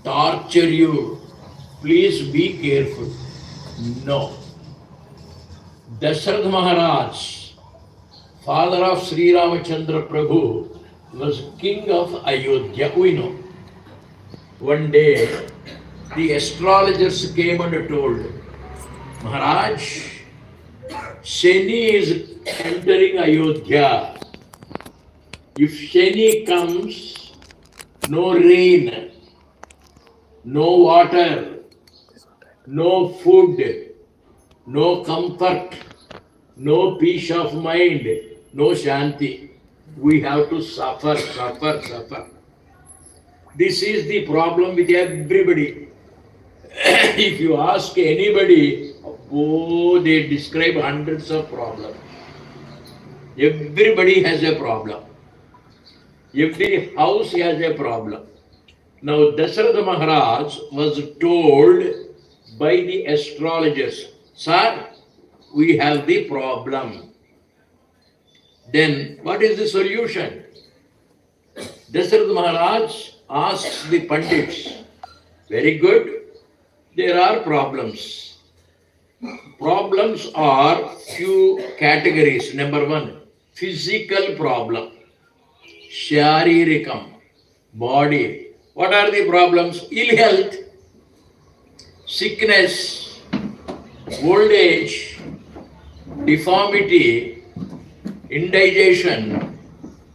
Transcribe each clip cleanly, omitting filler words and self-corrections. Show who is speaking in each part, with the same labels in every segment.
Speaker 1: torture you. Please be careful. No. Dasharatha Maharaj, father of Sri Ramachandra Prabhu, was king of Ayodhya. We know. One day, the astrologers came and told, Maharaj, Shani is entering Ayodhya. If Shani comes, no rain, no water, no food, no comfort, no peace of mind, no shanti. We have to suffer. This is the problem with everybody. If you ask anybody, oh, they describe hundreds of problems. Everybody has a problem. Every house has a problem. Now, Dasharatha Maharaj was told by the astrologers, Sir, we have the problem. Then, what is the solution? Dasharatha Maharaj asks the Pandits, very good, there are problems. Problems are few categories. Number one, physical problem. Sharirikam, body. What are the problems? Ill health, sickness, old age, deformity, indigestion,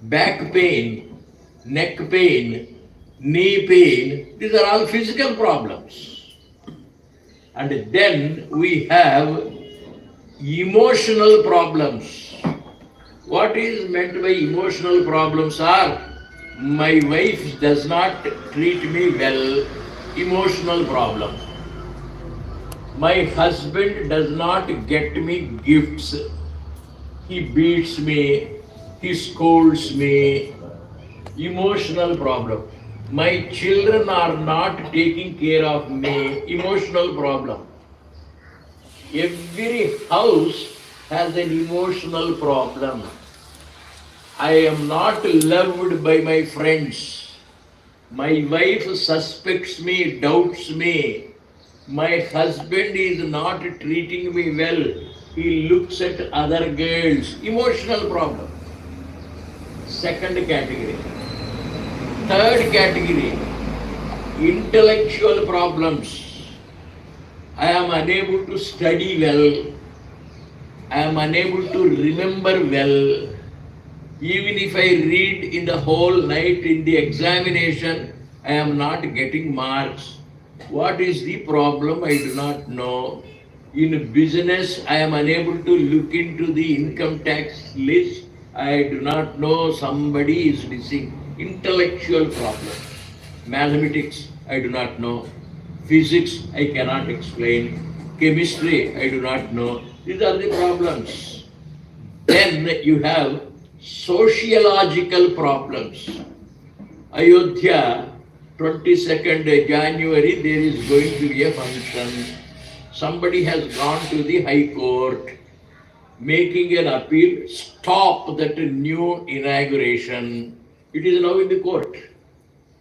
Speaker 1: back pain, neck pain, knee pain. These are all physical problems. And then we have emotional problems. What is meant by emotional problems are, my wife does not treat me well, emotional problem. My husband does not get me gifts. He beats me, he scolds me, emotional problem. My children are not taking care of me, emotional problem. Every house has an emotional problem. I am not loved by my friends. My wife suspects me, doubts me. My husband is not treating me well. He looks at other girls. Emotional problem. Second category. Third category, intellectual problems. I am unable to study well. I am unable to remember well. Even if I read in the whole night in the examination, I am not getting marks. What is the problem? I do not know. In business, I am unable to look into the income tax list. I do not know, somebody is missing. Intellectual problem. Mathematics, I do not know. Physics, I cannot explain. Chemistry, I do not know. These are the problems. Then you have sociological problems. Ayodhya, 22nd January, there is going to be a function. Somebody has gone to the High Court, making an appeal, stop that new inauguration. It is now in the court.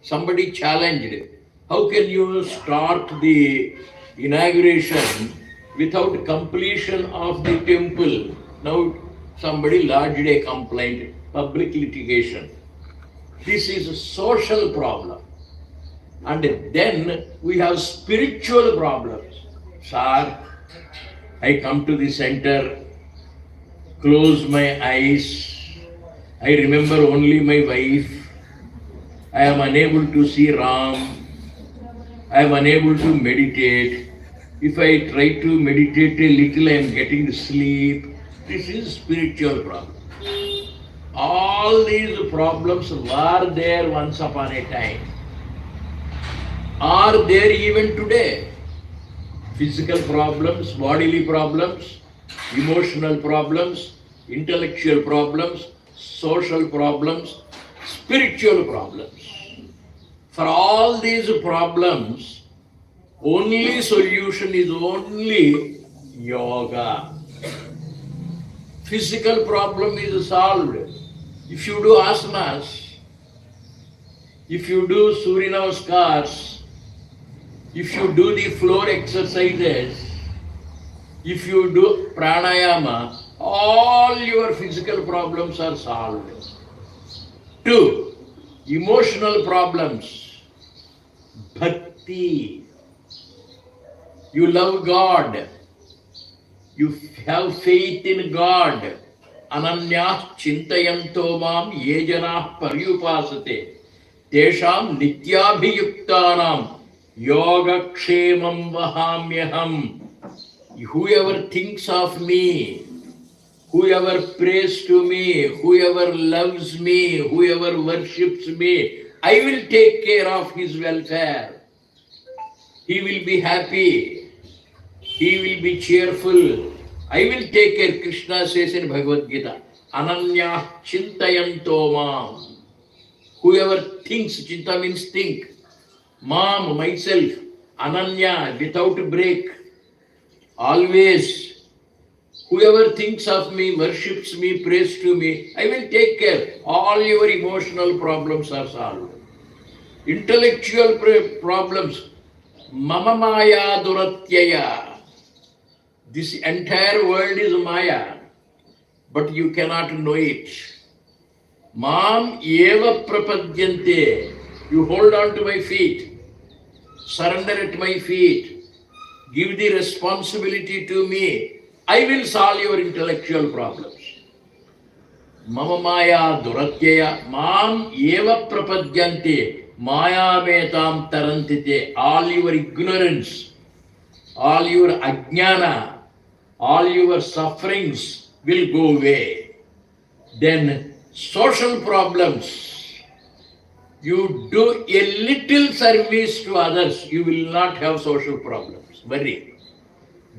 Speaker 1: Somebody challenged, how can you start the inauguration without completion of the temple? Now somebody lodged a complaint, public litigation. This is a social problem. And then we have spiritual problems. Sir, I come to the center, close my eyes, I remember only my wife, I am unable to see Ram, I am unable to meditate. If I try to meditate a little, I am getting sleep. This is spiritual problem. All these problems were there once upon a time, are there even today. Physical problems, bodily problems, emotional problems, intellectual problems, social problems, spiritual problems. For all these problems, only solution is only yoga. Physical problem is solved. If you do asanas, if you do Surya Namaskars, If you do the floor exercises, if you do pranayama, all your physical problems are solved. 2. Emotional problems. Bhakti. You love God. You have faith in God. Ananyah chintayanto mam ye janah paryupasate. Tesham nityabhiyuktanam yogakshemam vahamyaham. Whoever thinks of me, whoever prays to me, whoever loves me, whoever worships me, I will take care of his welfare. He will be happy. He will be cheerful. I will take care. Krishna says in Bhagavad Gita, Ananya chintayanto mam. Whoever thinks, chinta means think. Mam, myself, Ananya, without break. Always. Whoever thinks of me, worships me, prays to me, I will take care. All your emotional problems are solved. Intellectual problems, mama maya duratyaya. This entire world is Maya, but you cannot know it. Mam eva prapadyante. You hold on to my feet, surrender at my feet, give the responsibility to me. I will solve your intellectual problems. Mama maya duratyaya. Mam eva prapadyante. Maya metam tarantite. All your ignorance, all your ajnana, all your sufferings will go away. Then social problems. You do a little service to others, you will not have social problems. Worry.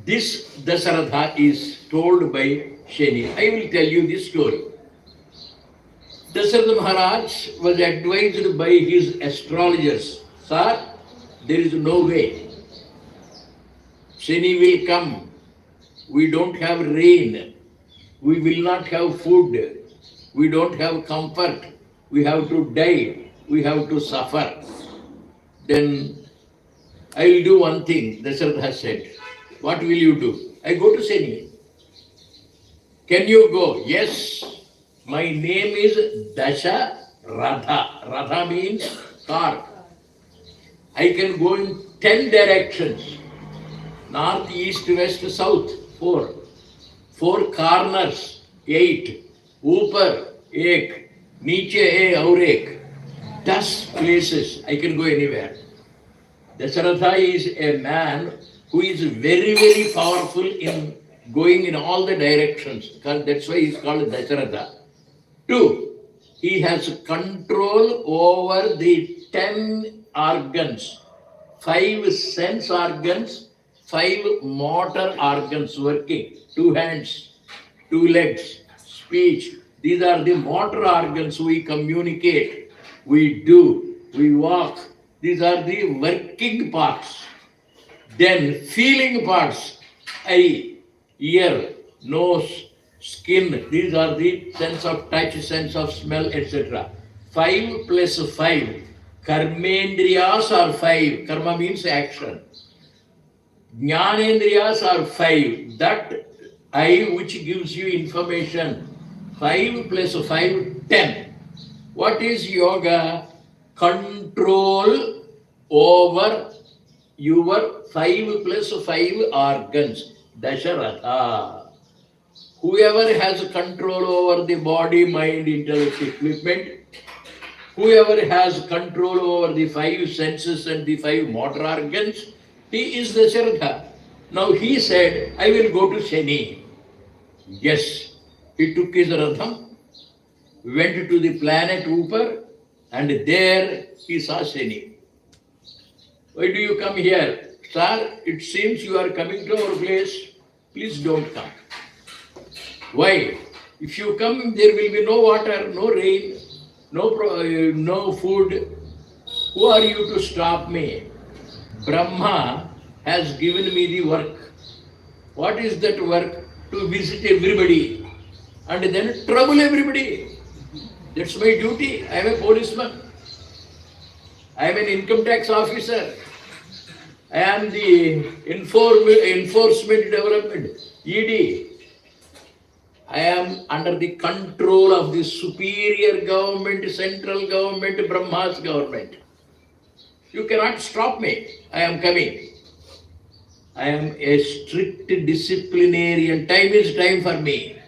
Speaker 1: This Dasaratha is told by Shani. I will tell you this story. Dasaratha Maharaj was advised by his astrologers. Sir, there is no way. Shani will come. We don't have rain. We will not have food. We don't have comfort. We have to die. We have to suffer. Then I will do one thing, Dasaratha said. What will you do? I go to Shani. Can you go? Yes. My name is Dasha Ratha. Ratha means car. I can go in 10 directions. North, east, west, south. 4. 4 corners. 8. Upar. 1. Niche. Aur 1. 10 places. I can go anywhere. Dasaratha is a man who is very, very powerful in going in all the directions. That's why he is called Dasaratha. 2. He has control over the 10 organs. 5 sense organs, 5 motor organs working. 2 hands, 2 legs, speech. These are the motor organs. We communicate, we do, we walk. These are the working parts. Then feeling parts, eye, ear, nose, skin. These are the sense of touch, sense of smell, etc. 5 plus 5. Karmendriyas are 5. Karma means action. Jnanendriyas are 5. That eye which gives you information. 5 plus 5, 10. What is yoga? Control over your 5 plus 5 organs. Dasharatha. Whoever has control over the body, mind, intellect, equipment, whoever has control over the 5 senses and the 5 motor organs, he is Dasaratha. Now he said, I will go to Shani. Yes. He took his Ratham, went to the planet Upar, and there he saw Shani. Why do you come here? Sir, it seems you are coming to our place. Please don't come. Why? If you come, there will be no water, no rain, no food. Who are you to stop me? Brahma has given me the work. What is that work? To visit everybody and then trouble everybody. That's my duty. I am a policeman. I am an income tax officer. I am the enforcement development, ED. I am under the control of the superior government, central government, Brahma's government. You cannot stop me. I am coming. I am a strict disciplinarian. Time is time for me.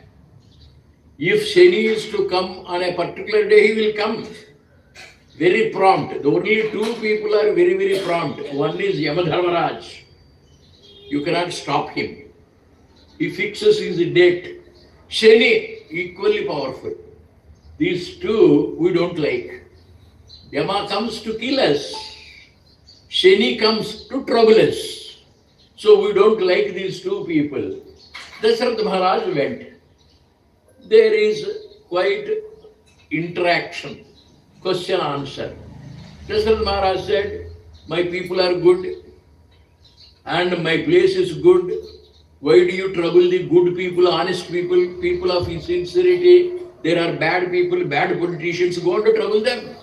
Speaker 1: If Shani is to come on a particular day, he will come. Very prompt. The only two people are very, very prompt. One is Yamadharmaraj. You cannot stop him. He fixes his date. Shani, equally powerful. These two we don't like. Yama comes to kill us. Shani comes to trouble us. So we don't like these two people. Dasharatha Maharaj went. There is quite interaction. Question answer. Dasharatha Maharaj said, my people are good and my place is good. Why do you trouble the good people, honest people, people of sincerity? There are bad people, bad politicians, go on to trouble them.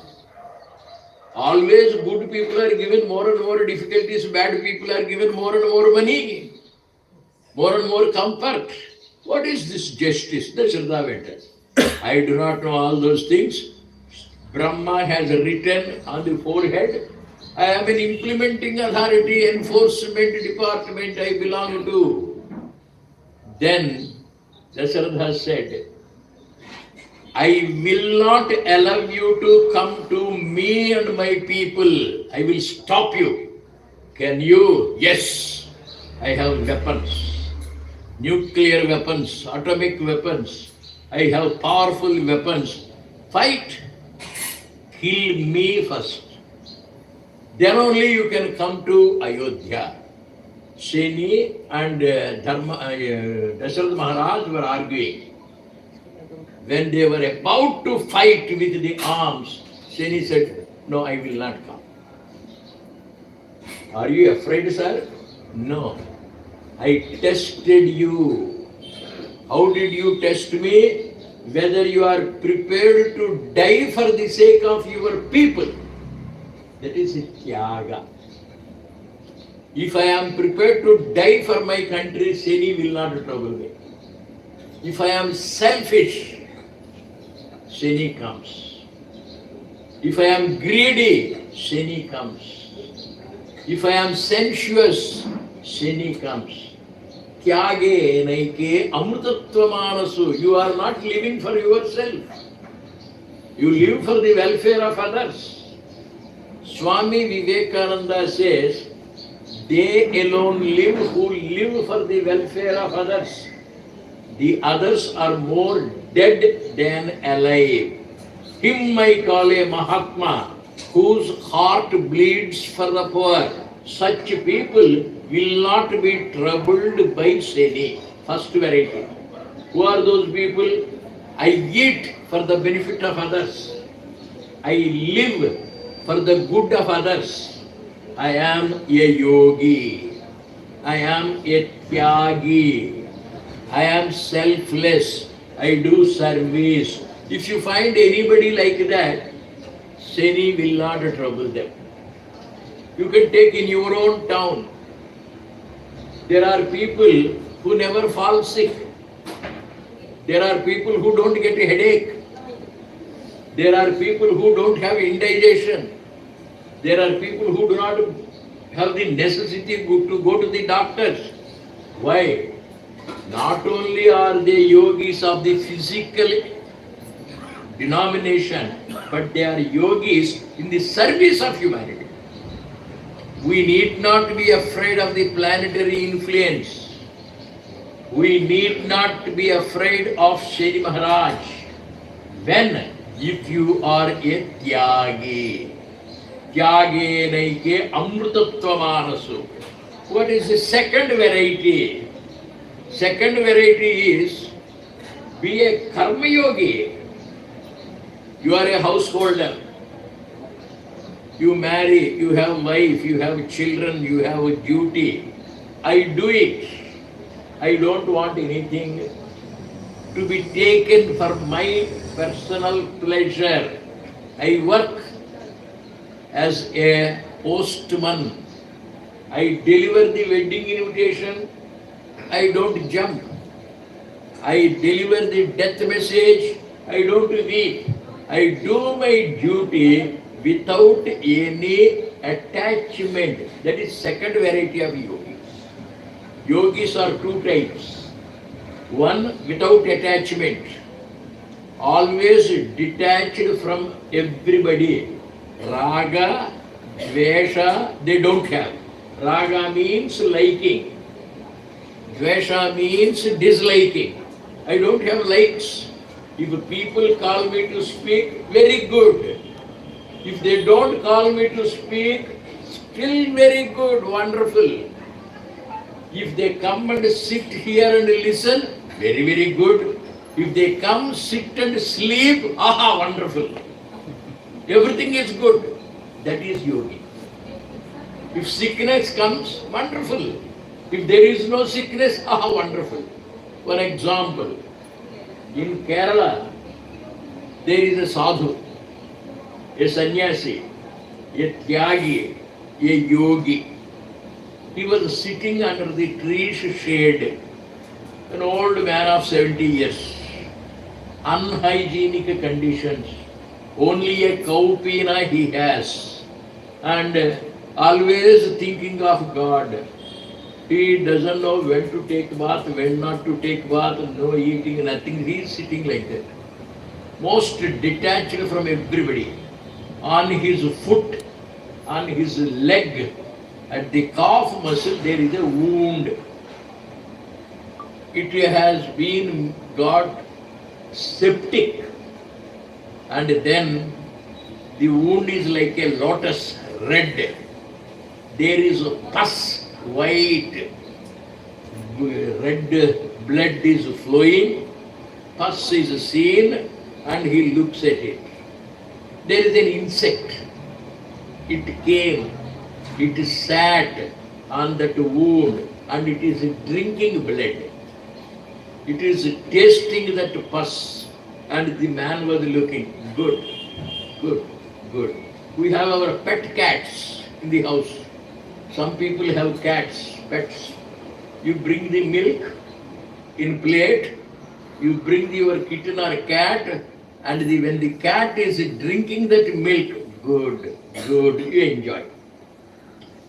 Speaker 1: Always good people are given more and more difficulties, bad people are given more and more money, more and more comfort. What is this justice? That's Shraddha. I do not know all those things. Brahma has written on the forehead, I am an implementing authority, enforcement department I belong to. Then Dasharatha said, I will not allow you to come to me and my people. I will stop you. Can you? Yes. I have weapons. Nuclear weapons, atomic weapons. I have powerful weapons. Fight. Kill me first. Then only you can come to Ayodhya. Shani and Dasharatha Maharaj were arguing. When they were about to fight with the arms, Shani said, no, I will not come. Are you afraid, sir? No. I tested you. How did you test me? Whether you are prepared to die for the sake of your people. That is tyaga. If I am prepared to die for my country, Shani will not trouble me. If I am selfish, Shani comes. If I am greedy, Shani comes. If I am sensuous, Shani comes. Tyage naike amrutattva manasu. You are not living for yourself. You live for the welfare of others. Swami Vivekananda says, they alone live who live for the welfare of others. The others are more dead than alive. Him I call a Mahatma, whose heart bleeds for the poor. Such people will not be troubled by Shani. First variety. Who are those people? I eat for the benefit of others. I live for the good of others. I am a yogi. I am a tyagi. I am selfless. I do service. If you find anybody like that, Shani will not trouble them. You can take in your own town. There are people who never fall sick. There are people who don't get a headache. There are people who don't have indigestion. There are people who do not have the necessity to go to the doctors. Why? Not only are they yogis of the physical denomination, but they are yogis in the service of humanity. We need not be afraid of the planetary influence. We need not be afraid of Shri Maharaj. When? If you are a tyagi. Tyage naike amrutattva manasu. What is the second variety? Second variety is be a karma yogi. You are a householder. You marry, you have wife, you have children, you have a duty. I do it. I don't want anything to be taken for my personal pleasure. I work as a postman. I deliver the wedding invitation, I don't jump. I deliver the death message, I don't weep. I do my duty without any attachment. That is second variety of yogis. Yogis are two types. One, without attachment, always detached from everybody. Raga, dvesha, they don't have. Raga means liking. Dvesha means disliking. I don't have likes. If people call me to speak, very good. If they don't call me to speak, still very good, wonderful. If they come and sit here and listen, very, very good. If they come, sit and sleep, aha, wonderful. Everything is good. That is yogi. If sickness comes, wonderful. If there is no sickness, aha, wonderful. For example, in Kerala, there is a sadhu, a sannyasi, a tyagi, a yogi. He was sitting under the tree's shade, an old man of 70 years, unhygienic conditions, only a cowpeena he has, and always thinking of God. He doesn't know when to take bath, when not to take bath, no eating, nothing. He is sitting like that. Most detached from everybody. On his foot, on his leg, at the calf muscle, there is a wound. It has been got septic, and then the wound is like a lotus, red. There is a pus, white, red blood is flowing, pus is seen, and he looks at it. There is an insect. It came, it sat on that wound, and it is drinking blood. It is tasting that pus, and the man was looking, good, good, good. We have our pet cats in the house. Some people have cats, pets. You bring the milk in plate, you bring your kitten or cat, and when the cat is drinking that milk, good, good, you enjoy.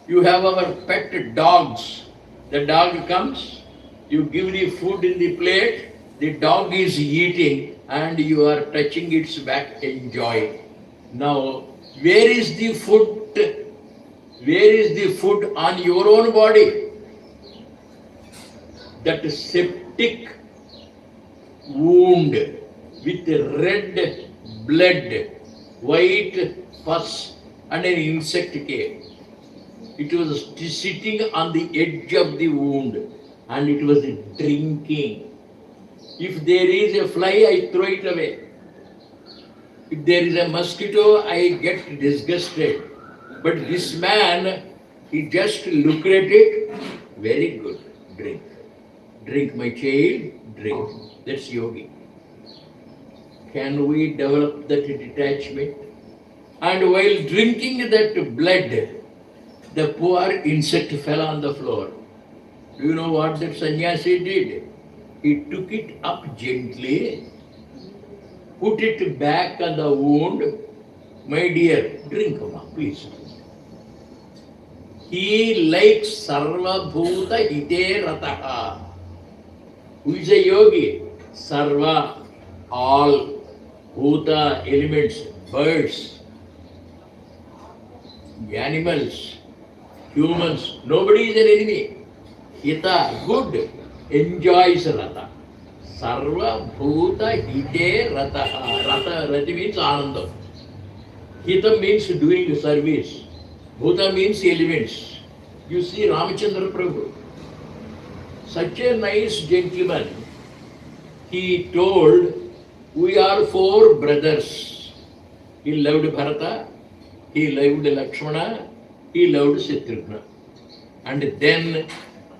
Speaker 1: You have our pet dogs. The dog comes, you give the food in the plate, the dog is eating, and you are touching its back, enjoy. Now, where is the food? Where is the food on your own body? That septic wound with red blood, white pus, and an insect came. It was sitting on the edge of the wound, and it was drinking. If there is a fly, I throw it away. If there is a mosquito, I get disgusted. But this man, he just looked at it, very good, drink. Drink, my child, drink. That's yogi. Can we develop that detachment? And while drinking that blood, the poor insect fell on the floor. Do you know what that sannyasi did? He took it up gently, put it back on the wound. My dear, drink, Amma, please. He likes Sarva Bhuta Hite Rataha. Who is a yogi? Sarva, all, Bhuta, elements, birds, animals, humans. Nobody is an enemy. Hita, good, enjoys Rata. Sarva Bhuta Hite Rataha. Rata means Ananda. Hita means doing service. Bhuta means elements. You see Ramachandra Prabhu, such a nice gentleman. He told, we are four brothers. He loved Bharata, he loved Lakshmana, he loved Shatrugna. And then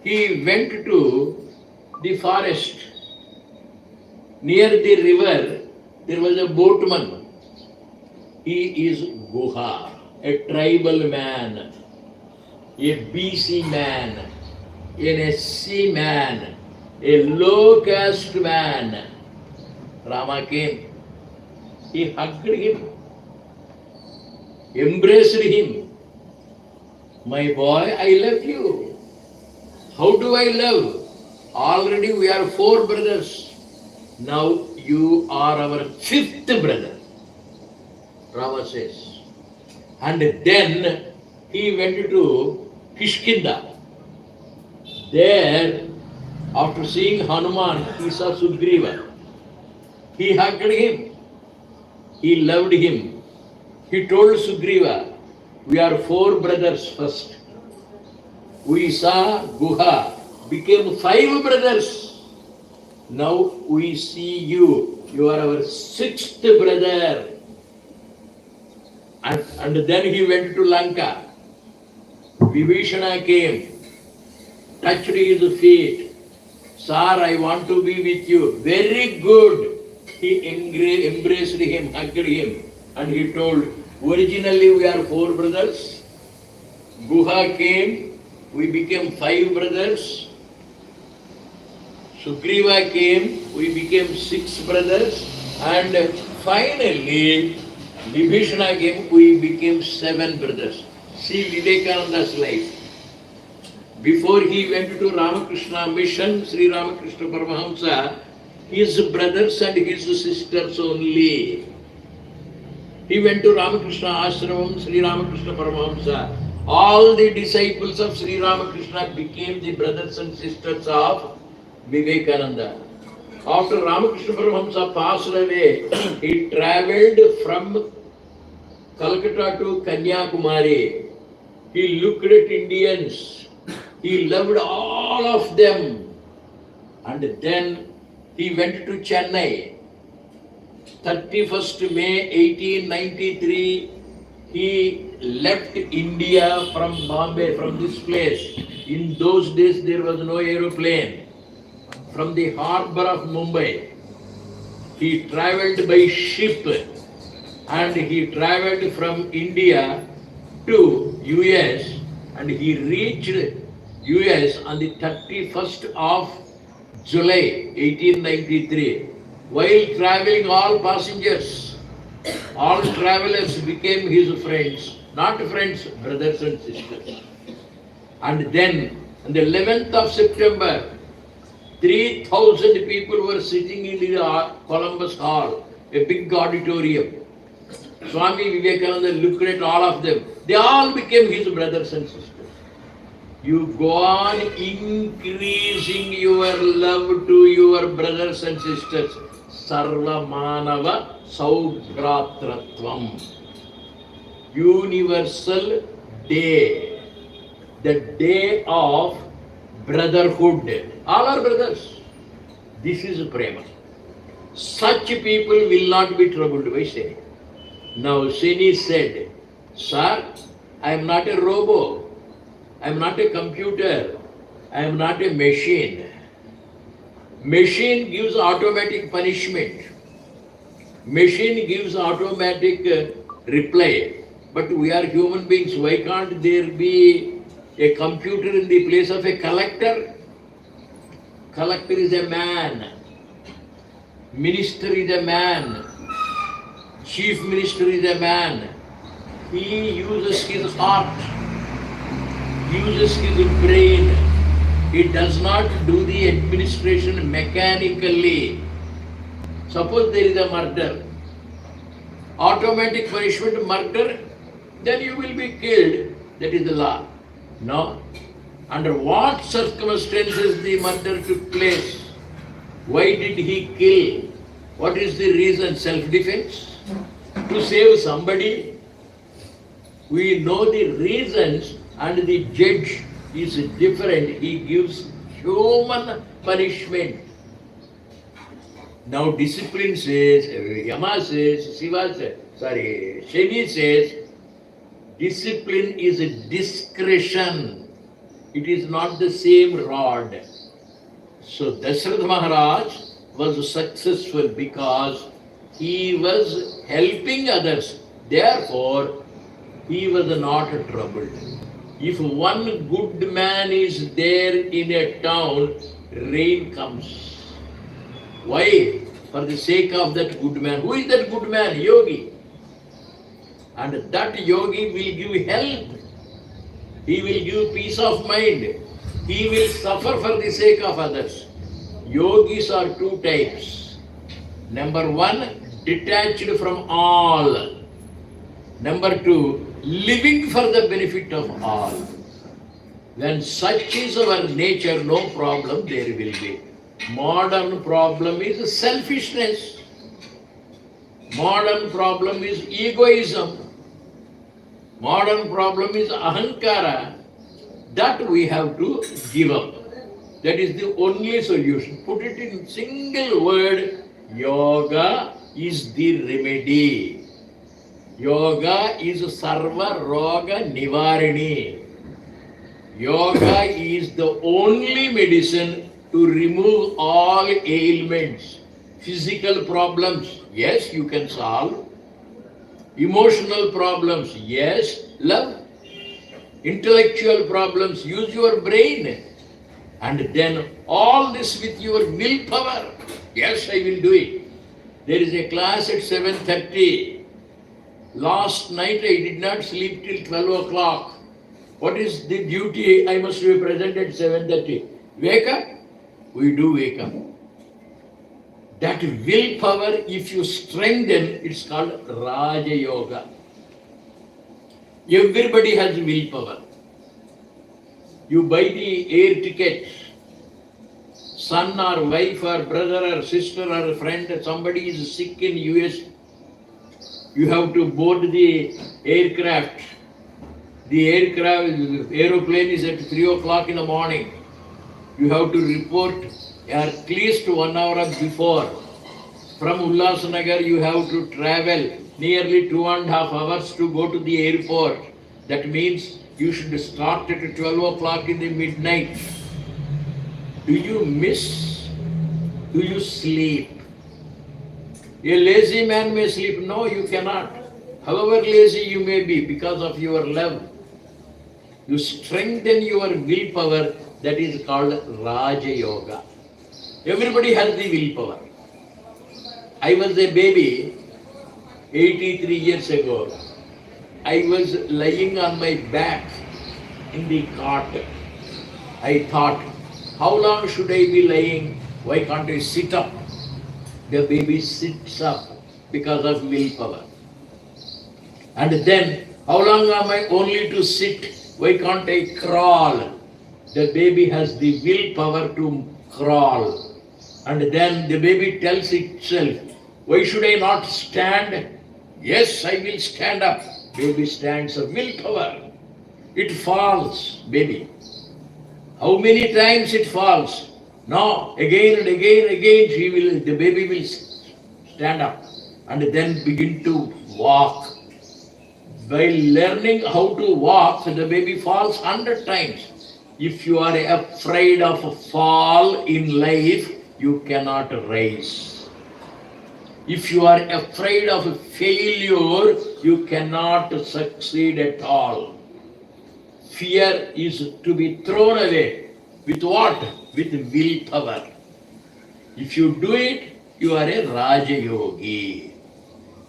Speaker 1: he went to the forest. Near the river, there was a boatman. He is Guha, a tribal man. a BC man, an SC man, a low caste man. Rama came. He hugged him, embraced him. My boy, I love you. How do I love? Already we are 4 brothers. Now you are our 5th brother, Rama says. And then he went to Kishkinda. There, after seeing Hanuman, he saw Sugriva. He hugged him. He loved him. He told Sugriva, we are 4 brothers first. We saw Guha, became 5 brothers. Now we see you. You are our 6th brother. And then he went to Lanka. Vibhishana came, touched his feet. Sir, I want to be with you. Very good. He embraced him, hugged him, and he told, originally we are 4 brothers. Guha came, we became 5 brothers. Sugriva came, we became 6 brothers. And finally, Vibhishana came, we became 7 brothers. See Vivekananda's life. Before he went to Ramakrishna mission, Sri Ramakrishna Paramahamsa, his brothers and his sisters only. He went to Ramakrishna Ashramam, Sri Ramakrishna Paramahamsa. All the disciples of Sri Ramakrishna became the brothers and sisters of Vivekananda. After Ramakrishna Paramahamsa passed away, he travelled from Calcutta to Kanyakumari. He looked at Indians. He loved all of them. And then he went to Chennai. 31st May 1893, he left India from Bombay, from this place. In those days there was no aeroplane. From the harbour of Mumbai, he travelled by ship, and he travelled from India to US, and he reached US on the 31st of July 1893. While travelling, all passengers, all travellers became his friends, not friends, brothers and sisters. And then, on the 11th of September, 3,000 people were sitting in the Columbus Hall, a big auditorium. Swami Vivekananda looked at all of them. They all became his brothers and sisters. You go on increasing your love to your brothers and sisters. Sarva Manava Saubhratratvam. Universal day. The day of brotherhood. All are brothers. This is prema. Such people will not be troubled by Shani. Now Shani said, Sir, I am not a robo. I am not a computer. I am not a machine. Machine gives automatic punishment. Machine gives automatic reply. But we are human beings. Why can't there be a computer in the place of a collector? Collector is a man. Minister is a man. Chief Minister is a man. He uses his heart, uses his brain. He does not do the administration mechanically. Suppose there is a murder, automatic punishment, murder, then you will be killed. That is the law. No. Under what circumstances the murder took place? Why did he kill? What is the reason? Self-defense? To save somebody? We know the reasons, and the judge is different. He gives human punishment. Now discipline says, Yama says, Shiva says, Shani says, discipline is a discretion. It is not the same rod. So Dasharatha Maharaj was successful because he was helping others. Therefore, he was not troubled. If one good man is there in a town, rain comes. Why? For the sake of that good man. Who is that good man? Yogi. And that yogi will give health. He will give peace of mind. He will suffer for the sake of others. Yogis are two types. Number one, detached from all. Number two, living for the benefit of all. When such is our nature, no problem there will be. Modern problem is selfishness. Modern problem is egoism. Modern problem is ahankara. That we have to give up. That is the only solution. Put it in single word, yoga is the remedy. Yoga is sarva roga nivarini. Yoga is the only medicine to remove all ailments. Physical problems, yes, you can solve. Emotional problems, yes, love. Intellectual problems, use your brain. And then all this with your willpower. Yes, I will do it. There is a class at 7:30. Last night I did not sleep till 12 o'clock. What is the duty? I must be present at 7:30. Wake up. We do wake up. That willpower, if you strengthen, it's called Raja Yoga. Everybody has willpower. You buy the air ticket, son or wife or brother or sister or friend, somebody is sick in US, you have to board the aircraft. The aeroplane is at 3 o'clock in the morning. You have to report at least 1 hour before. From ULHASNAGAR you have to travel nearly 2.5 hours to go to the airport. That means you should start at 12 o'clock in the midnight. Do you miss? Do you sleep? A lazy man may sleep. No, you cannot. However lazy you may be, because of your love, you strengthen your willpower. That is called Raja Yoga. Everybody has the willpower. I was a baby 83 years ago. I was lying on my back in the cot. I thought, how long should I be lying? Why can't I sit up? The baby sits up because of willpower. And then, how long am I only to sit? Why can't I crawl? The baby has the willpower to crawl. And then the baby tells itself, why should I not stand? Yes, I will stand up. Baby stands up. Willpower. It falls, baby. How many times it falls? No, again and again, the baby will stand up and then begin to walk. By learning how to walk, the baby falls 100 times. If you are afraid of a fall in life, you cannot rise. If you are afraid of failure, you cannot succeed at all. Fear is to be thrown away. With what? With willpower. If you do it, you are a Raja Yogi.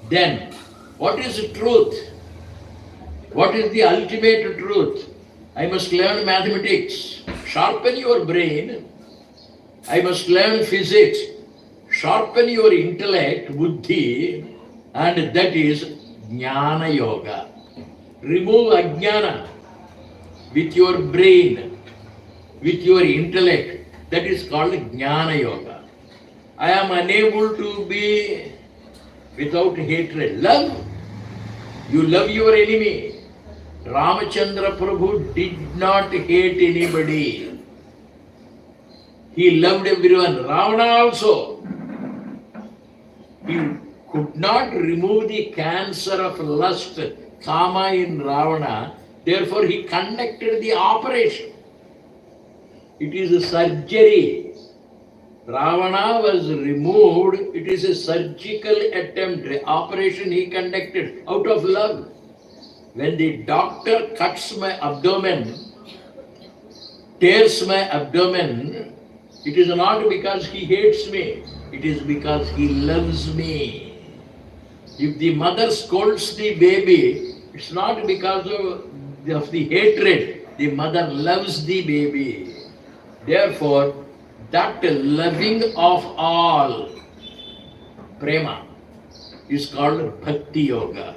Speaker 1: Then, what is the truth? What is the ultimate truth? I must learn mathematics. Sharpen your brain. I must learn physics. Sharpen your intellect, buddhi, and that is Jnana Yoga. Remove Ajnana with your brain, with your intellect. That is called Jnana Yoga. I am unable to be without hatred. Love. You love your enemy. Ramachandra Prabhu did not hate anybody. He loved everyone. Ravana also. He could not remove the cancer of lust, kama in Ravana. Therefore, he conducted the operation. It is a surgery. Ravana was removed. It is a surgical attempt, operation he conducted out of love. When the doctor cuts my abdomen, tears my abdomen, it is not because he hates me, it is because he loves me. If the mother scolds the baby, it's not because of the hatred. The mother loves the baby. Therefore, that loving of all, prema, is called bhakti yoga.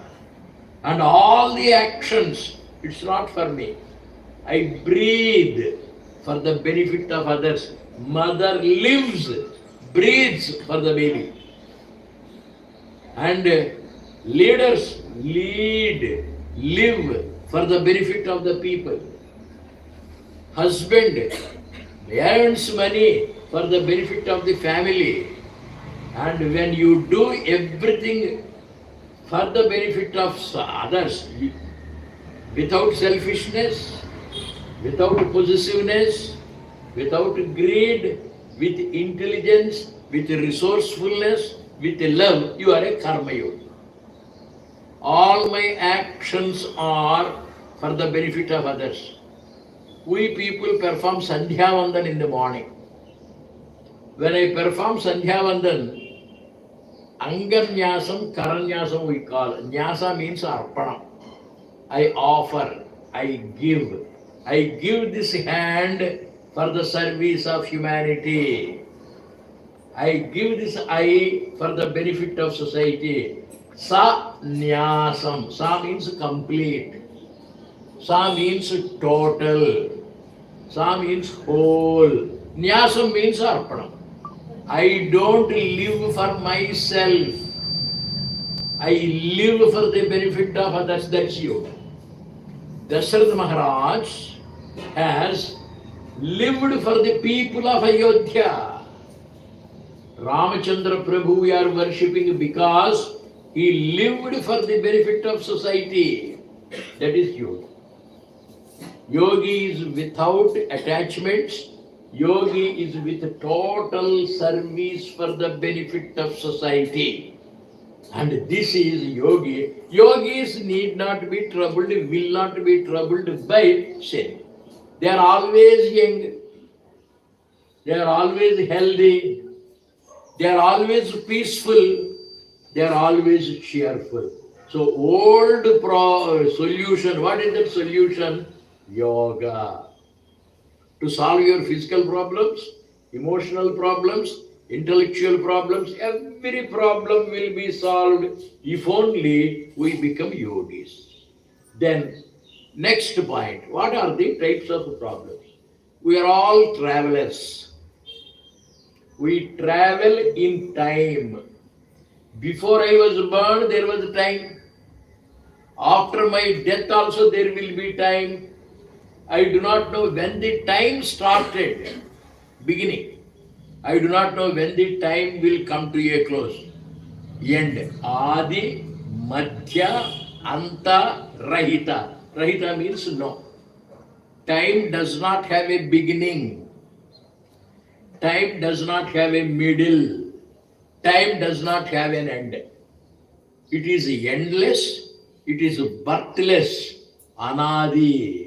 Speaker 1: And all the actions, it's not for me. I breathe for the benefit of others. Mother lives, breathes for the baby. And leaders live for the benefit of the people. Husband earns money for the benefit of the family. And when you do everything for the benefit of others, without selfishness, without possessiveness, without greed, with intelligence, with resourcefulness, with love, you are a karma yogi. All my actions are for the benefit of others. We people perform Sandhya Vandan in the morning. When I perform Sandhya Vandan, Anganyasam, Karanyasam we call. Nyasa means arpana. I offer, I give. I give this hand for the service of humanity. I give this eye for the benefit of society. Sa nyasam. Sa means complete. Sa means total. Sa means whole. Nyasam means arpanam. I don't live for myself. I live for the benefit of others. That's you. Dasharatha Maharaj has lived for the people of Ayodhya. Ramachandra Prabhu we are worshipping because he lived for the benefit of society. That is yoga. Yogi is without attachments. Yogi is with total service for the benefit of society. And this is yogi. Yogis need not be troubled, will not be troubled by sin. They are always young. They are always healthy. They are always peaceful. They are always cheerful. So old solution, what is that solution? Yoga. To solve your physical problems, emotional problems, intellectual problems, every problem will be solved if only we become yogis. Then, next point, what are the types of problems? We are all travelers. We travel in time. Before I was born, there was time. After my death also, there will be time. I do not know when the time started, beginning. I do not know when the time will come to a close. End. Adi, Madhya, Anta, Rahita. Rahita means no. Time does not have a beginning. Time does not have a middle. Time does not have an end. It is endless. It is birthless. Anadi.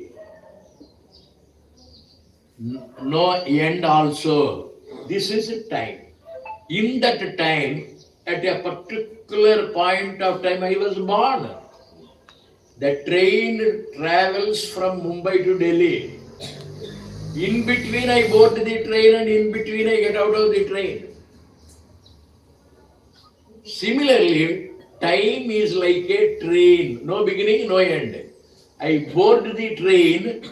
Speaker 1: No end also. This is time. In that time, at a particular point of time, I was born. The train travels from Mumbai to Delhi. In between I board the train and in between I get out of the train. Similarly, time is like a train. No beginning, no end. I board the train,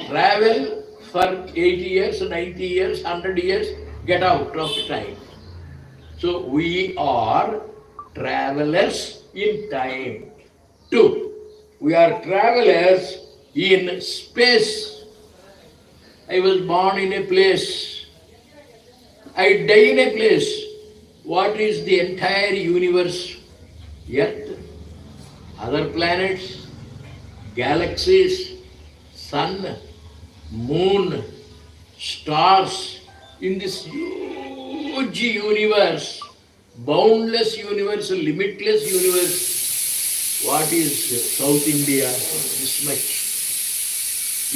Speaker 1: travel for 80 years, 90 years, 100 years, get out of time. So we are travelers in time. 2. We are travelers in space. I was born in a place. I die in a place. What is the entire universe? Earth, other planets, galaxies, sun, moon, stars, in this huge universe, boundless universe, limitless universe, What is South India? This much.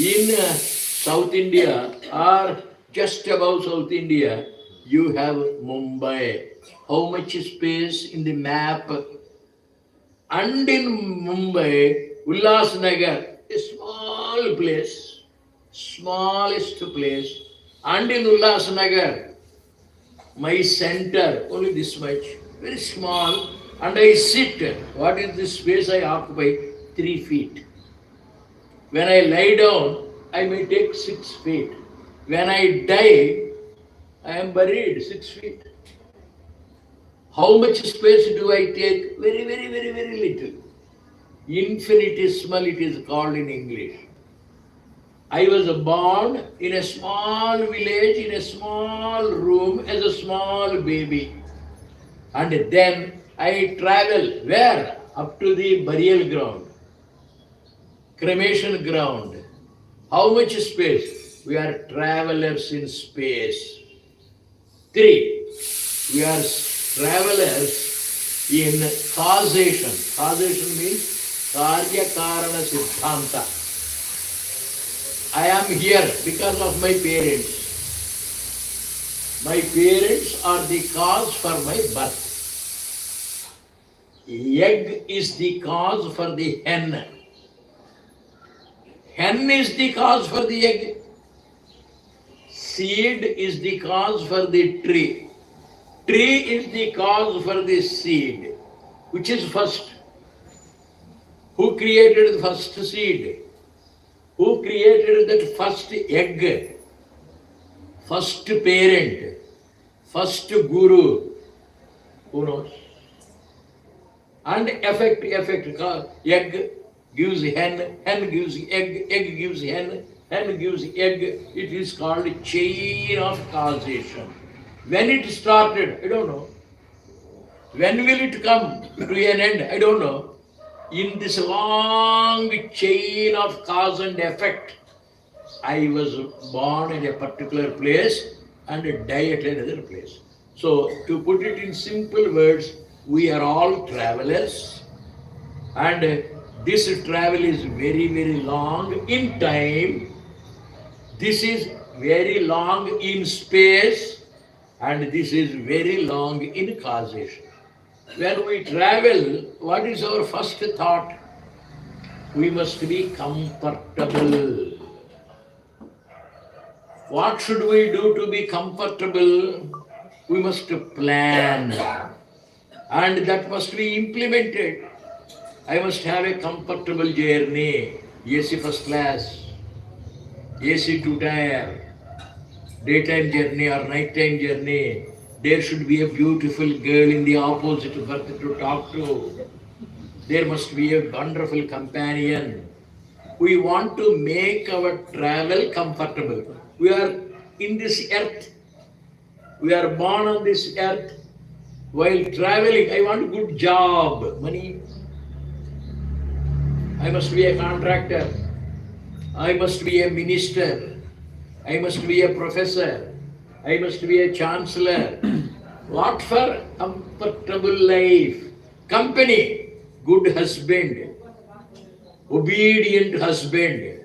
Speaker 1: In South India or just above South India, you have Mumbai. How much space in the map? And in Mumbai, ULHASNAGAR, a small place, smallest place. And in ULHASNAGAR, my center, only this much, very small. And I sit. What is the space I occupy? 3 feet. When I lie down, I may take 6 feet. When I die, I am buried 6 feet. How much space do I take? Very, very, very, very little. Infinitesimal it is called in English. I was born in a small village, in a small room as a small baby. And then I travel where? Up to the burial ground, cremation ground. How much space? We are travelers in space. 3. We are travelers in causation. Causation means Karya Karana Siddhanta. I am here because of my parents. My parents are the cause for my birth. Egg is the cause for the hen. Hen is the cause for the egg. Seed is the cause for the tree. Tree is the cause for the seed. Which is first? Who created the first seed? Who created that first egg? First parent? First guru? Who knows? And effect. Egg gives hen, hen gives egg, egg gives hen, hen gives egg. It is called chain of causation. When it started, I don't know. When will it come to an end? I don't know. In this long chain of cause and effect, I was born in a particular place and die at another place. So, to put it in simple words, we are all travelers, and this travel is very, very long in time. This is very long in space, and this is very long in causation. When we travel, what is our first thought? We must be comfortable. What should we do to be comfortable? We must plan, and that must be implemented. I must have a comfortable journey, AC first class, AC 2-tier, daytime journey or nighttime journey. There should be a beautiful girl in the opposite berth to talk to. There must be a wonderful companion. We want to make our travel comfortable. We are in this earth. We are born on this earth. While traveling, I want a good job, money. I must be a contractor. I must be a minister. I must be a professor. I must be a chancellor. What for? Comfortable life. Company. Good husband. Obedient husband.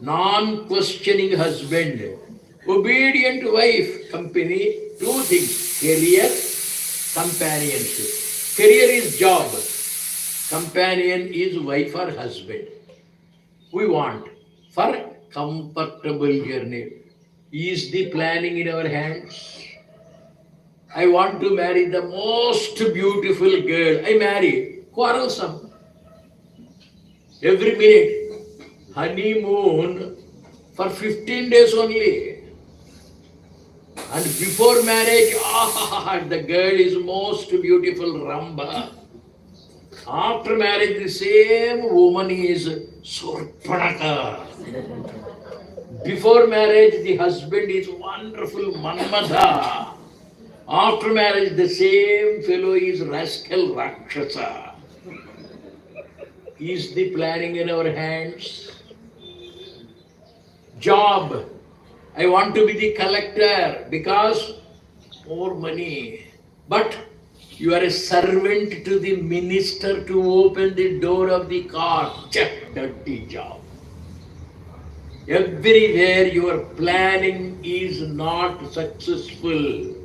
Speaker 1: Non-questioning husband. Obedient wife. Company. 2 things. Career, companionship. Career is job. Companion is wife or husband. We want for comfortable journey. Is the planning in our hands? I want to marry the most beautiful girl. I marry. Quarrelsome. Every minute. Honeymoon for 15 days only. And before marriage, the girl is most beautiful, Ramba. After marriage, the same woman is Surpanaka. Before marriage, the husband is wonderful Manmadha. After marriage, the same fellow is rascal Rakshasa. Is the planning in our hands? Job. I want to be the collector because more money. But You are a servant to the minister to open the door of the car. Check, dirty job. Everywhere your planning is not successful.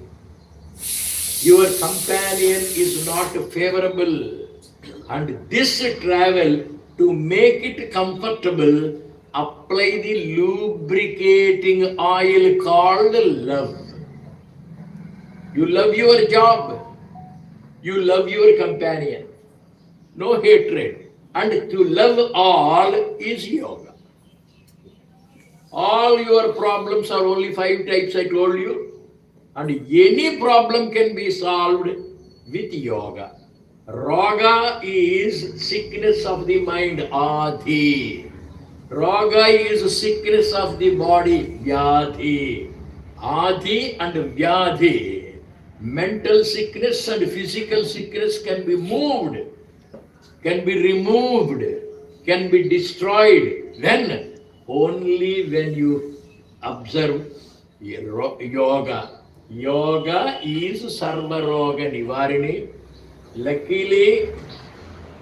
Speaker 1: Your companion is not favorable. And this travel, to make it comfortable, apply the lubricating oil called love. You love your job. You love your companion. No hatred. And to love all is yoga. All your problems are only 5 types I told you. And any problem can be solved with yoga. Raga is sickness of the mind, adi. Raga is sickness of the body, vyadhi. Adi and vyadhi. Mental sickness and physical sickness can be moved, can be removed, can be destroyed. When? Only when you observe yoga. Yoga is Sarva Roga Nivarini. Luckily,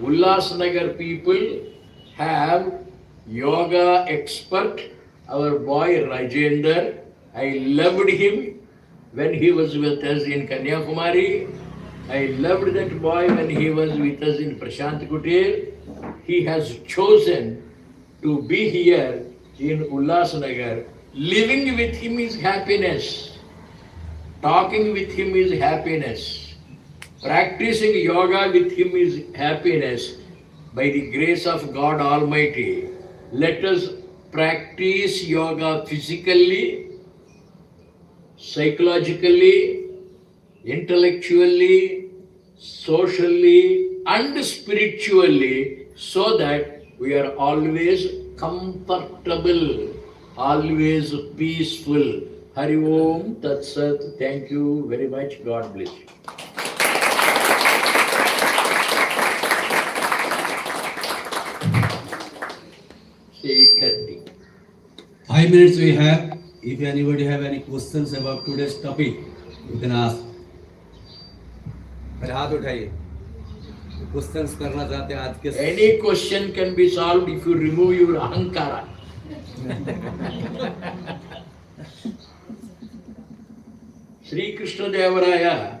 Speaker 1: ULHASNAGAR people have yoga expert, our boy Rajendra. I loved him when he was with us in Kanyakumari. I loved that boy when he was with us in Prashant Kutir. He has chosen to be here in ULHASNAGAR. Living with him is happiness. Talking with him is happiness. Practicing yoga with him is happiness. By the grace of God Almighty, let us practice yoga physically, psychologically, intellectually, socially, and spiritually, so that we are always comfortable, always peaceful. Hari Om Tat Sat. Thank you very much. God bless you. Say 30.
Speaker 2: 5 minutes we have. If anybody have any questions about today's topic, you can ask. मेरे हाथ उठाइए. Questions करना चाहते हैं आज के.
Speaker 1: Any question can be solved if you remove your ahankara. Sri Krishna Devaraya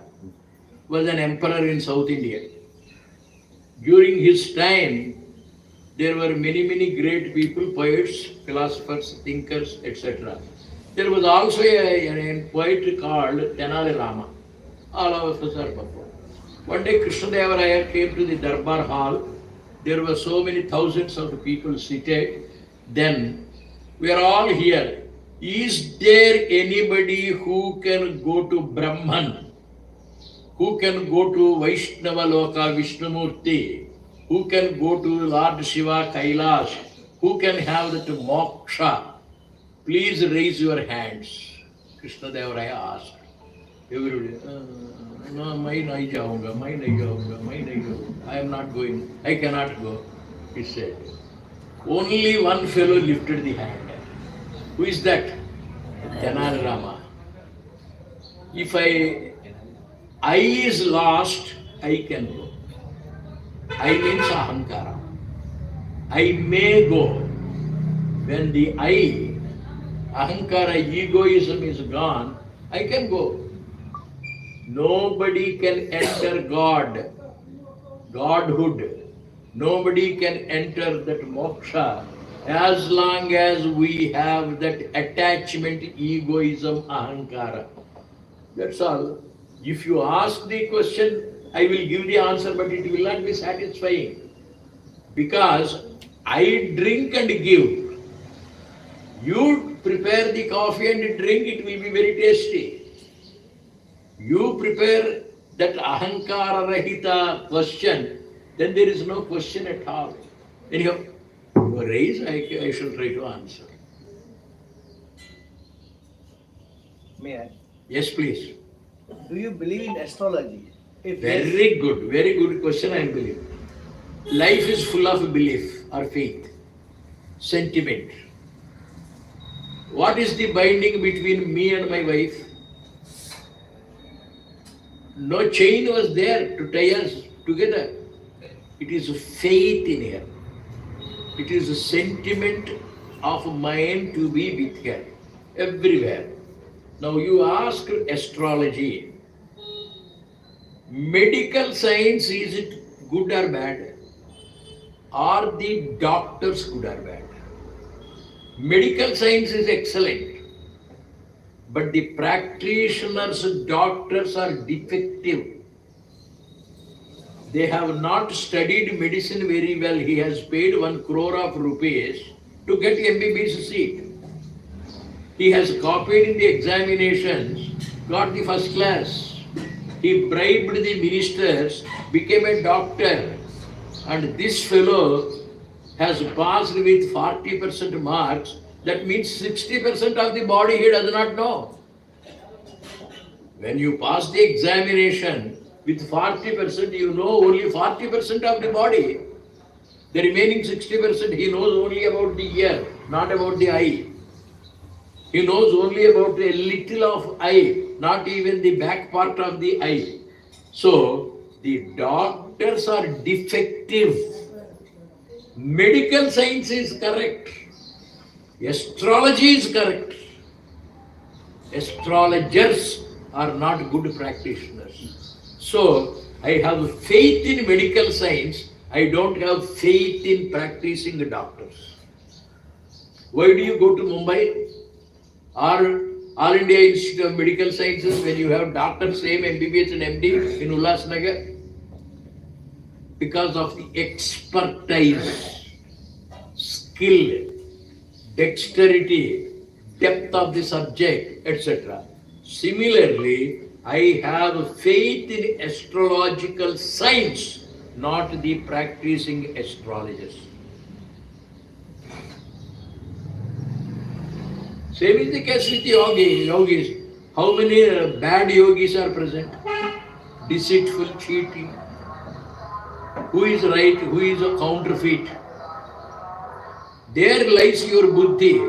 Speaker 1: was an emperor in South India. During his time, there were many great people, poets, philosophers, thinkers, etc. There was also a poet called Tenali Rama. All of us are performed. One day Krishna Devaraya came to the Darbar hall. There were so many thousands of people seated. Then we are all here. Is there anybody who can go to Brahman? Who can go to Vaishnava Loka Vishnumurti? Who can go to Lord Shiva Kailash? Who can have that moksha? Please raise your hands. Krishna Devaraya asked. Everybody, no, मैं नहीं जाऊंगा, मैं नहीं जाऊंगा, मैं नहीं जाऊंगा. I am not going. I cannot go. He said. Only one fellow lifted the hand. Who is that? Tenali Rama. If I is lost, I can go. I means ahankara. I may go. When the I, ahankara, egoism is gone, I can go. Nobody can enter God, Godhood. Nobody can enter that moksha as long as we have that attachment, egoism, ahankara. That's all. If you ask the question, I will give the answer, but it will not be satisfying. Because I drink and give. You prepare the coffee and drink, it will be very tasty. You prepare that ahankara rahita question, then there is no question at all. Anyhow, you raise, I shall try to answer.
Speaker 3: May I?
Speaker 1: Yes, please.
Speaker 3: Do you believe in astrology? If
Speaker 1: Very good question, I believe. Life is full of belief or faith, sentiment. What is the binding between me and my wife? No chain was there to tie us together. It is faith in her. It is a sentiment of mine to be with her everywhere. Now you ask astrology. Medical science, is it good or bad? Are the doctors good or bad? Medical science is excellent, but the practitioners, doctors are defective. They have not studied medicine very well. He has paid 1 crore of rupees to get MBBS seat. He has copied in the examinations, got the first class. He bribed the ministers, became a doctor. And this fellow has passed with 40% marks. That means 60% of the body he does not know. When you pass the examination with 40%, you know only 40% of the body. The remaining 60% he knows only about the ear, not about the eye. He knows only about a little of eye, not even the back part of the eye. So, the doctors are defective. Medical science is correct. Astrology is correct. Astrologers are not good practitioners. So, I have faith in medical science. I don't have faith in practicing the doctors. Why do you go to Mumbai or All India Institute of Medical Sciences when you have doctors, same MBBS and MD in ULHASNAGAR? Because of the expertise, skill, dexterity, depth of the subject, etc. Similarly, I have faith in astrological science, not the practicing astrologers. Same is the case with yogis. How many bad yogis are present? Deceitful, cheating. Who is right, who is a counterfeit? There lies your buddhi.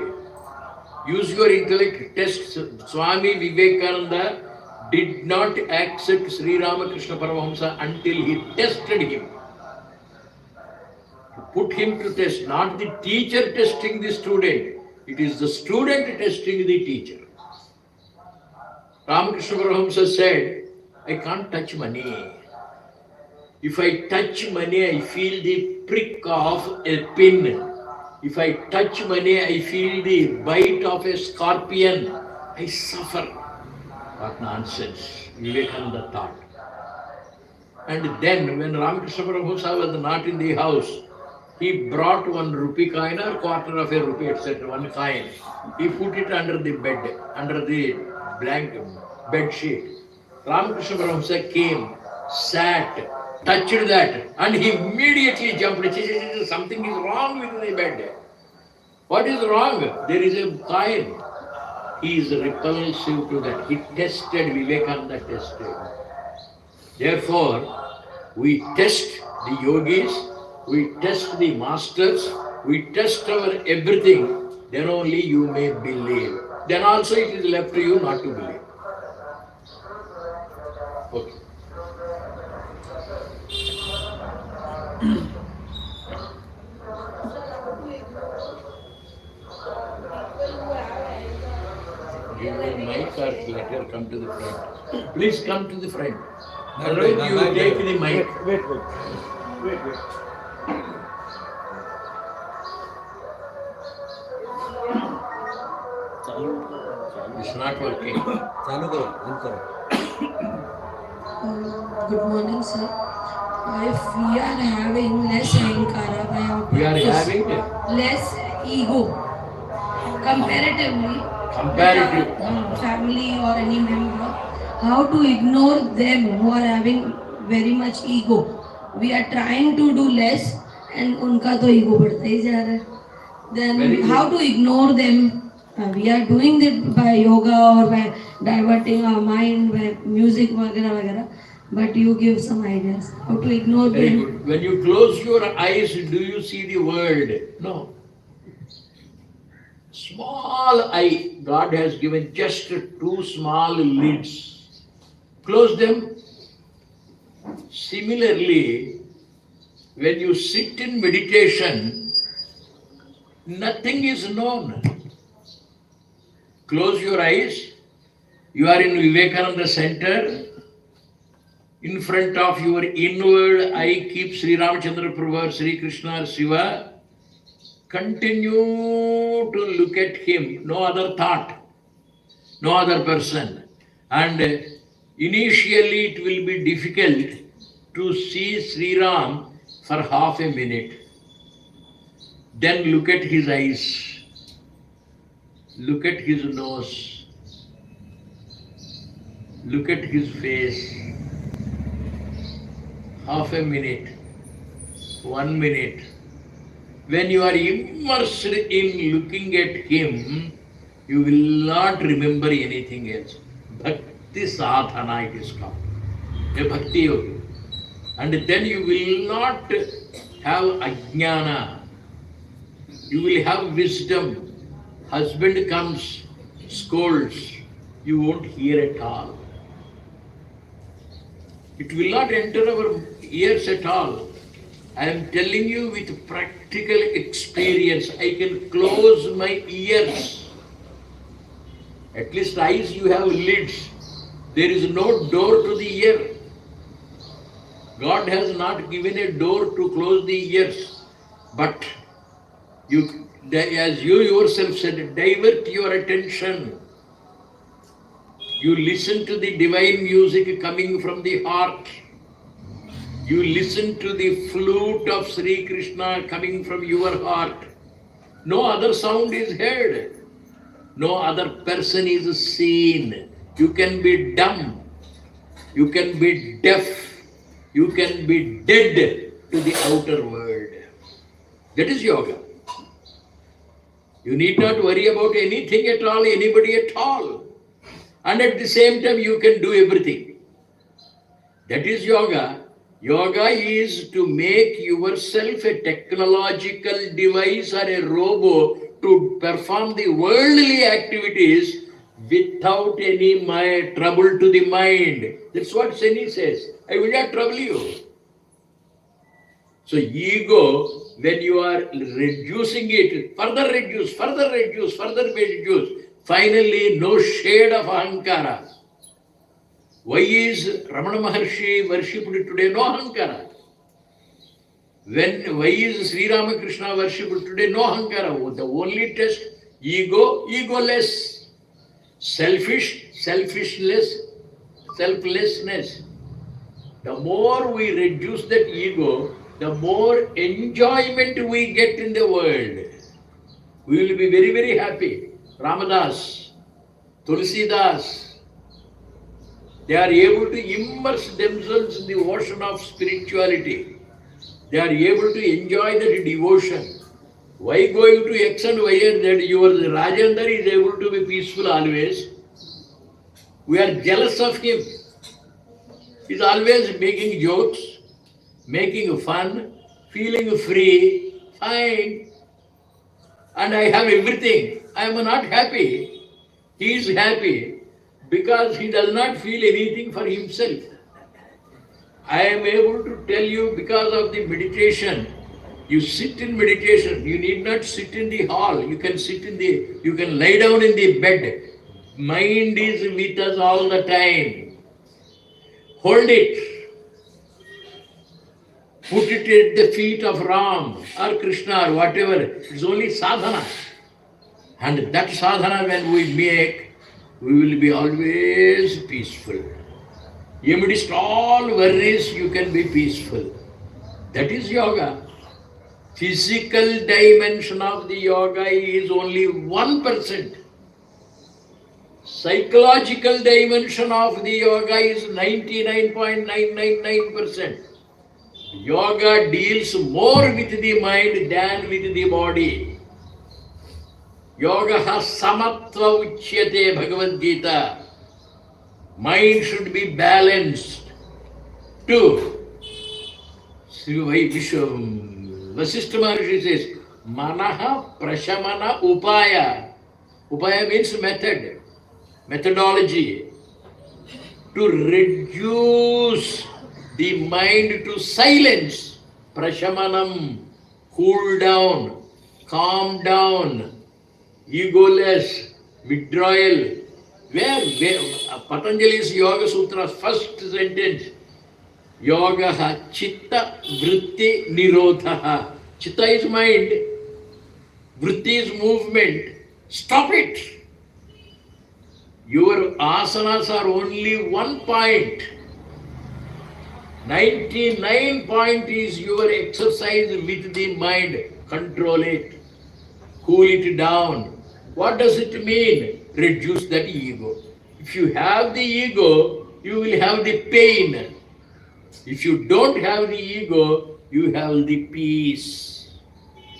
Speaker 1: Use your intellect, test. SWAMI VIVEKANANDA did not accept Sri Ramakrishna Paramahamsa until he tested him. To put him to test, not the teacher testing the student. It is the student testing the teacher. Ramakrishna Paramahamsa said, I can't touch money. If I touch money, I feel the prick of a pin. If I touch money, I feel the bite of a scorpion. I suffer. What nonsense, Vivekananda thought. And then when Ramakrishna Paramahamsa was not in the house, he brought 1 rupee coin or quarter of a rupee, etc., 1 coin. He put it under the bed, under the blanket, bed sheet. Ramakrishna Paramahamsa came, sat, touched that, and he immediately jumped. Something is wrong with the bed. What is wrong? There is a coin. He is repulsive to that. He tested, Vivekananda tested. Therefore, we test the yogis, we test the masters, we test our everything, then only you may believe. Then also it is left to you not to believe. Okay. Give your mic or let her come to the front. Please come to the front. Otherwise you take the mic.
Speaker 3: Wait.
Speaker 1: It's not working.
Speaker 2: चालू करो, बंद करो.
Speaker 4: Good morning, sir. If we are having less ahankara,
Speaker 1: We are having
Speaker 4: less ego, comparatively,
Speaker 1: comparative.
Speaker 4: with our, family or any member, how to ignore them who are having very much ego? We are trying to do less, and उनका तो ego बढ़ता ही जा रहा है.
Speaker 1: Very
Speaker 4: Then
Speaker 1: good.
Speaker 4: how to ignore them? We are doing it by yoga or by diverting our mind by music वगैरह वगैरह. But you give some ideas how to ignore
Speaker 1: Very
Speaker 4: them.
Speaker 1: good. When you close your eyes, do you see the world? No. Small eye, God has given just 2 small lids. Close them, Similarly, when you sit in meditation, nothing is known. Close your eyes. You are in Vivekananda center. In front of your inward eye, keep Sri Ramachandra Prabhu, Sri Krishna, Shiva. Continue to look at him. No other thought, no other person. And initially it will be difficult to see Sri Ram for half a minute. Then look at his eyes. Look at his nose. Look at his face. Half a minute, 1 minute. When you are immersed in looking at him, you will not remember anything else. Bhakti sadhana it is called. A bhakti yogi. And then you will not have ajnana. You will have wisdom. Husband comes, scolds, you won't hear at all. It will not enter our ears at all. I am telling you with practical experience. I can close my ears. At least eyes you have lids. There is no door to the ear. God has not given a door to close the ears. But you, as you yourself said, divert your attention. You listen to the divine music coming from the heart. You listen to the flute of Sri Krishna coming from your heart. No other sound is heard. No other person is seen. You can be dumb. You can be deaf. You can be dead to the outer world. That is yoga. You need not worry about anything at all, anybody at all. And at the same time, you can do everything. That is yoga. Yoga is to make yourself a technological device or a robot to perform the worldly activities without any trouble to the mind. That's what Shani says. I will not trouble you. So ego, when you are reducing it, further reduce, further reduce, further reduce, finally no shade of ahankara. Why is Ramana Maharshi worshipped today? No ahankara. Why is Sri Ramakrishna worshipped today? No ahankara. The only test, ego, egoless. Selfish, selfishness, selflessness. The more we reduce that ego, the more enjoyment we get in the world. We will be very, very happy. Ramadas, Tulsidas, they are able to immerse themselves in the ocean of spirituality. They are able to enjoy that devotion. Why going to X and Y and Z? Your Rajendra is able to be peaceful always. We are jealous of him. He is always making jokes, making fun, feeling free, fine. And I have everything. I am not happy. He is happy because he does not feel anything for himself. I am able to tell you because of the meditation. You sit in meditation. You need not sit in the hall. You can you can lie down in the bed. Mind is with us all the time. Hold it. Put it at the feet of Ram or Krishna or whatever. It's only sadhana. And that sadhana when we make, we will be always peaceful. Amidst all worries, you can be peaceful. That is yoga. Physical dimension of the yoga is only 1%. Psychological dimension of the yoga is 99.999%. Yoga deals more with the mind than with the body. Yoga has samatva uchyate Bhagavad Gita. Mind should be balanced. 2. Vasishtha Maharshi says, Manaha Prashamana Upaya. Upaya means method, methodology. To reduce the mind to silence, prashamanam, cool down, calm down, egoless, withdrawal. Where Patanjali's Yoga Sutra's first sentence, Yoga chitta vritti nirodha. Chitta is mind, vritti is movement. Stop it. Your asanas are only one point. 99 point is your exercise with the mind. Control it. Cool it down. What does it mean? Reduce that ego. If you have the ego, you will have the pain. If you don't have the ego, you have the peace.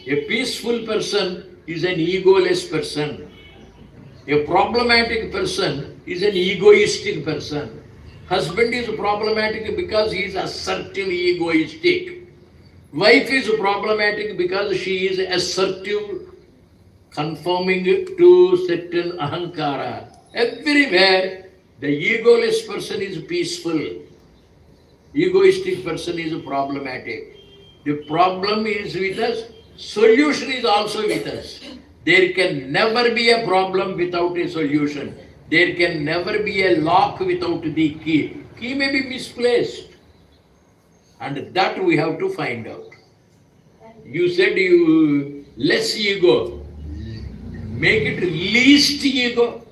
Speaker 1: A peaceful person is an egoless person. A problematic person is an egoistic person. Husband is problematic because he is assertive, egoistic. Wife is problematic because she is assertive, conforming to certain ahankara. Everywhere, the egoless person is peaceful. Egoistic person is problematic. The problem is with us. Solution is also with us. There can never be a problem without a solution. There can never be a lock without the key. Key may be misplaced. And that we have to find out. You said you less ego. Make it least ego.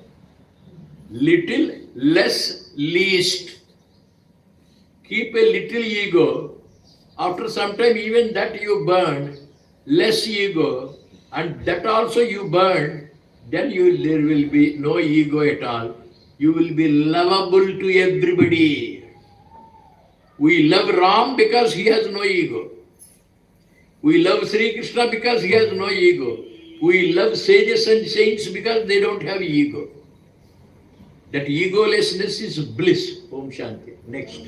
Speaker 1: Little, less, least. Keep a little ego. After some time, even that you burn, less ego, and that also you burn, then there will be no ego at all. You will be lovable to everybody. We love Ram because he has no ego. We love Sri Krishna because he has no ego. We love sages and saints because they don't have ego. That egolessness is bliss. Om Shanti. Next.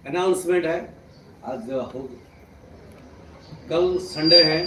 Speaker 2: Announcement है आज कल Sunday है